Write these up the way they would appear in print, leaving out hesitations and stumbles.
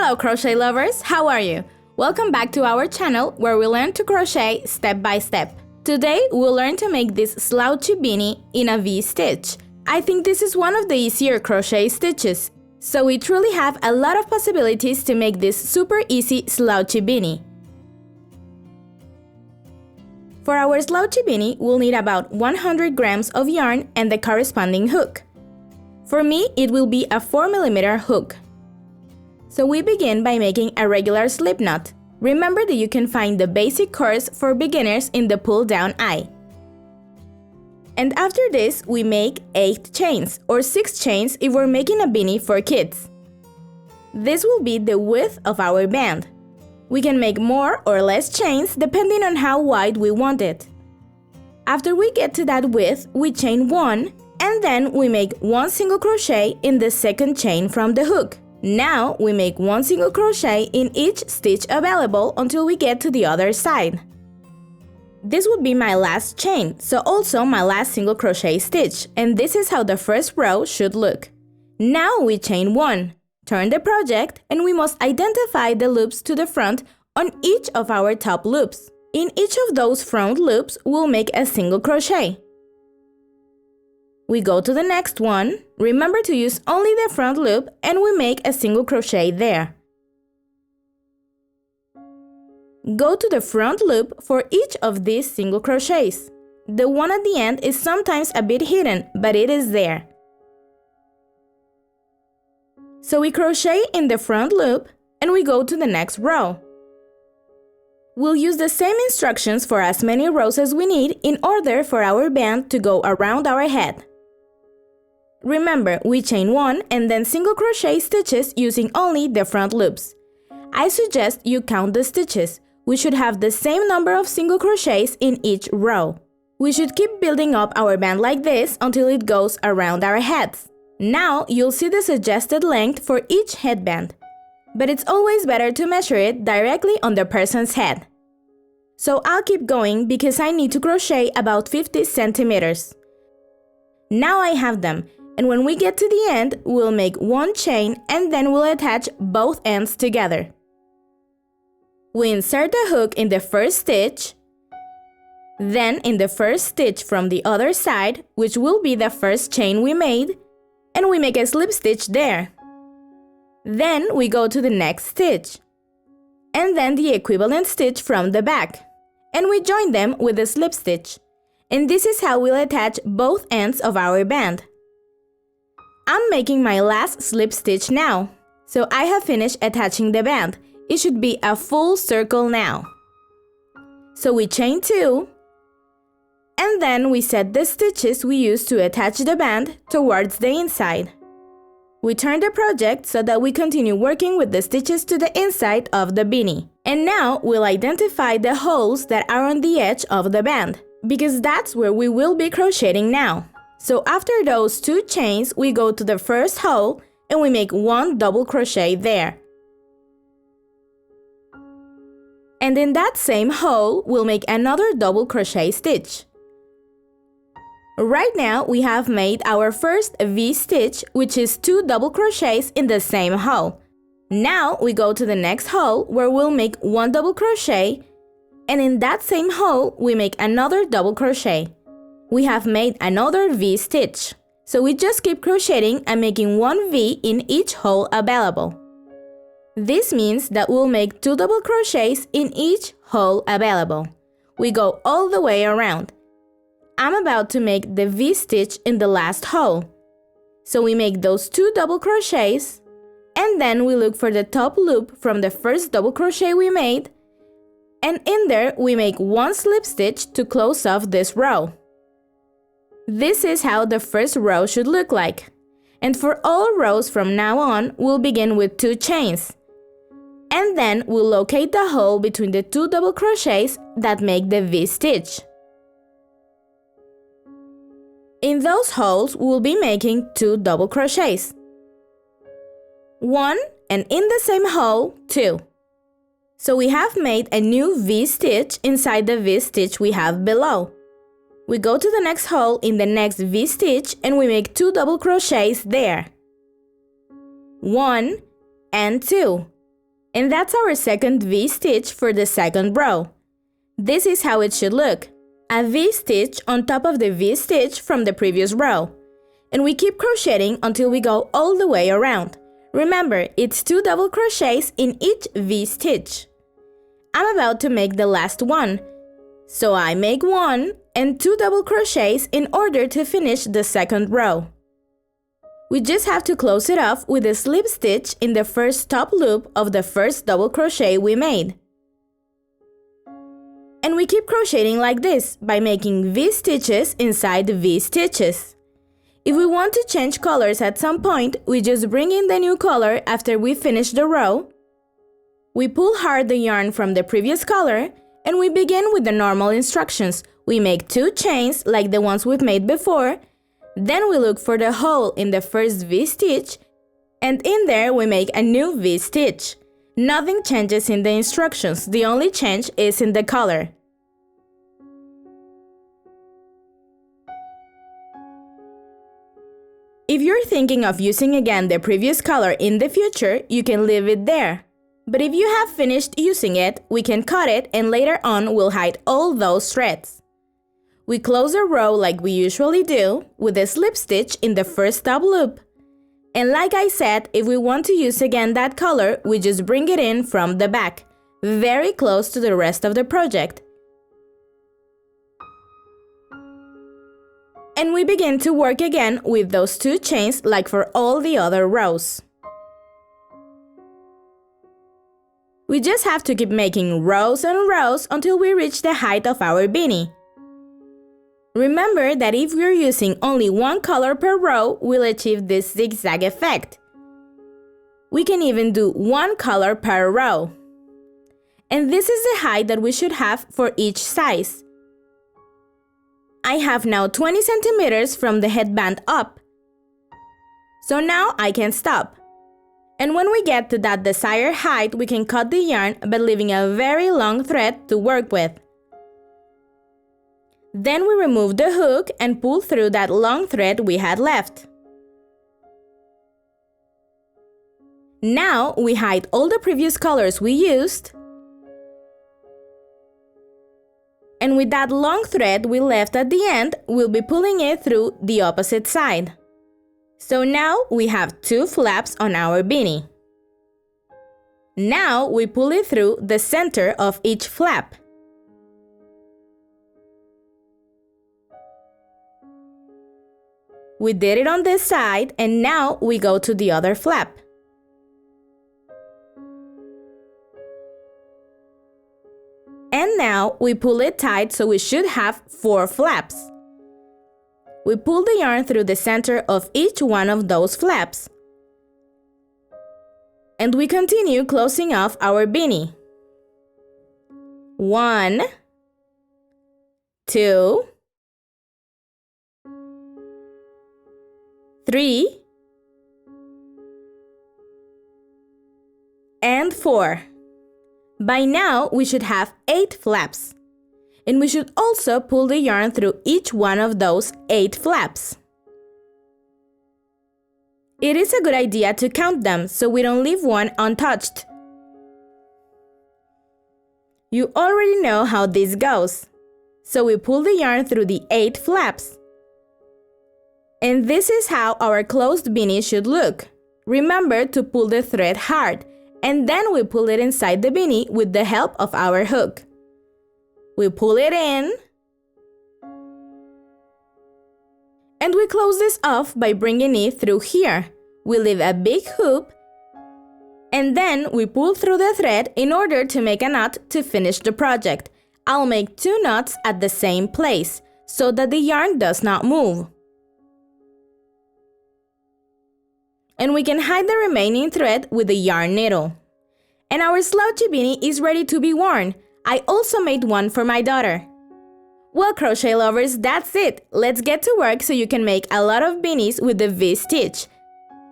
Hello crochet lovers, how are you? Welcome back to our channel where we learn to crochet step by step. Today we'll learn to make this slouchy beanie in a V-stitch. I think this is one of the easier crochet stitches, so we truly have a lot of possibilities to make this super easy slouchy beanie. For our slouchy beanie, we'll need about 100 grams of yarn and the corresponding hook. For me, it will be a 4mm hook. So we begin by making a regular slip knot. Remember that you can find the basic course for beginners in the pull-down eye. And after this, we make 8 chains, or 6 chains if we're making a beanie for kids. This will be the width of our band. We can make more or less chains depending on how wide we want it. After we get to that width, we chain 1, and then we make 1 single crochet in the second chain from the hook. Now we make 1 single crochet in each stitch available until we get to the other side. This would be my last chain, so also my last single crochet stitch, and this is how the first row should look. Now we chain 1, turn the project, and we must identify the loops to the front on each of our top loops. In each of those front loops, we'll make a single crochet. We go to the next one, remember to use only the front loop, and we make a single crochet there. Go to the front loop for each of these single crochets. The one at the end is sometimes a bit hidden, but it is there. So we crochet in the front loop, and we go to the next row. We'll use the same instructions for as many rows as we need in order for our band to go around our head. Remember, we chain 1 and then single crochet stitches using only the front loops. I suggest you count the stitches. We should have the same number of single crochets in each row. We should keep building up our band like this until it goes around our heads. Now you'll see the suggested length for each headband, but it's always better to measure it directly on the person's head. So I'll keep going because I need to crochet about 50 centimeters. Now I have them. And when we get to the end, we'll make 1 chain and then we'll attach both ends together. We insert the hook in the first stitch, then in the first stitch from the other side, which will be the first chain we made, and we make a slip stitch there. Then we go to the next stitch, and then the equivalent stitch from the back, and we join them with a slip stitch. And this is how we'll attach both ends of our band. I'm making my last slip stitch now, so I have finished attaching the band. It should be a full circle now. So we chain 2, and then we set the stitches we used to attach the band towards the inside. We turn the project so that we continue working with the stitches to the inside of the beanie. And now we'll identify the holes that are on the edge of the band, because that's where we will be crocheting now. So after those 2 chains, we go to the first hole and we make 1 double crochet there. And in that same hole, we'll make another double crochet stitch. Right now, we have made our first V-stitch, which is 2 double crochets in the same hole. Now we go to the next hole where we'll make 1 double crochet, and in that same hole, we make another double crochet. We have made another V-stitch, so we just keep crocheting and making 1 V in each hole available. This means that we'll make 2 double crochets in each hole available. We go all the way around. I'm about to make the V-stitch in the last hole. So we make those 2 double crochets, and then we look for the top loop from the first double crochet we made, and in there we make 1 slip stitch to close off this row. This is how the first row should look like. And for all rows from now on, we'll begin with 2 chains. And then we'll locate the hole between the 2 double crochets that make the V-stitch. In those holes, we'll be making 2 double crochets. 1, and in the same hole, 2. So we have made a new V-stitch inside the V-stitch we have below. We go to the next hole in the next V-stitch and we make 2 double crochets there. 1 and 2. And that's our second V-stitch for the second row. This is how it should look. A V-stitch on top of the V-stitch from the previous row. And we keep crocheting until we go all the way around. Remember, it's 2 double crochets in each V-stitch. I'm about to make the last one. So I make 1 and 2 double crochets in order to finish the second row. We just have to close it off with a slip stitch in the first top loop of the first double crochet we made. And we keep crocheting like this by making V-stitches inside V-stitches. If we want to change colors at some point, we just bring in the new color after we finish the row. We pull hard the yarn from the previous color, and we begin with the normal instructions. We make 2 chains like the ones we've made before, then we look for the hole in the first V-stitch, and in there we make a new V-stitch. Nothing changes in the instructions, the only change is in the color. If you're thinking of using again the previous color in the future, you can leave it there. But if you have finished using it, we can cut it and later on we'll hide all those threads. We close a row like we usually do with a slip stitch in the first top loop. And like I said, if we want to use again that color, we just bring it in from the back, very close to the rest of the project. And we begin to work again with those 2 chains like for all the other rows. We just have to keep making rows and rows until we reach the height of our beanie. Remember that if we're using only 1 color per row, we'll achieve this zigzag effect. We can even do 1 color per row. And this is the height that we should have for each size. I have now 20 centimeters from the headband up. So now I can stop. And when we get to that desired height, we can cut the yarn but leaving a very long thread to work with. Then we remove the hook and pull through that long thread we had left. Now we hide all the previous colors we used. And with that long thread we left at the end, we'll be pulling it through the opposite side. So now we have 2 flaps on our beanie. Now we pull it through the center of each flap. We did it on this side and now we go to the other flap. And now we pull it tight so we should have 4 flaps. We pull the yarn through the center of each one of those flaps. And we continue closing off our beanie. 1, 2, 3, and 4. By now, we should have 8 flaps. And we should also pull the yarn through each one of those 8 flaps. It is a good idea to count them so we don't leave one untouched. You already know how this goes. So we pull the yarn through the 8 flaps. And this is how our closed beanie should look. Remember to pull the thread hard, and then we pull it inside the beanie with the help of our hook. We pull it in, and we close this off by bringing it through here. We leave a big hoop, and then we pull through the thread in order to make a knot to finish the project. I'll make 2 knots at the same place, so that the yarn does not move. And we can hide the remaining thread with the yarn needle. And our slouchy beanie is ready to be worn. I also made one for my daughter. Well, crochet lovers, that's it. Let's get to work so you can make a lot of beanies with the V-stitch.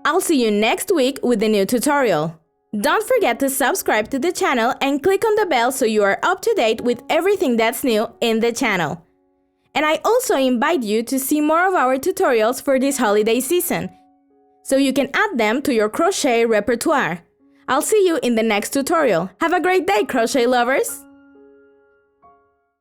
I'll see you next week with a new tutorial. Don't forget to subscribe to the channel and click on the bell so you are up to date with everything that's new in the channel. And I also invite you to see more of our tutorials for this holiday season, so you can add them to your crochet repertoire. I'll see you in the next tutorial. Have a great day, crochet lovers!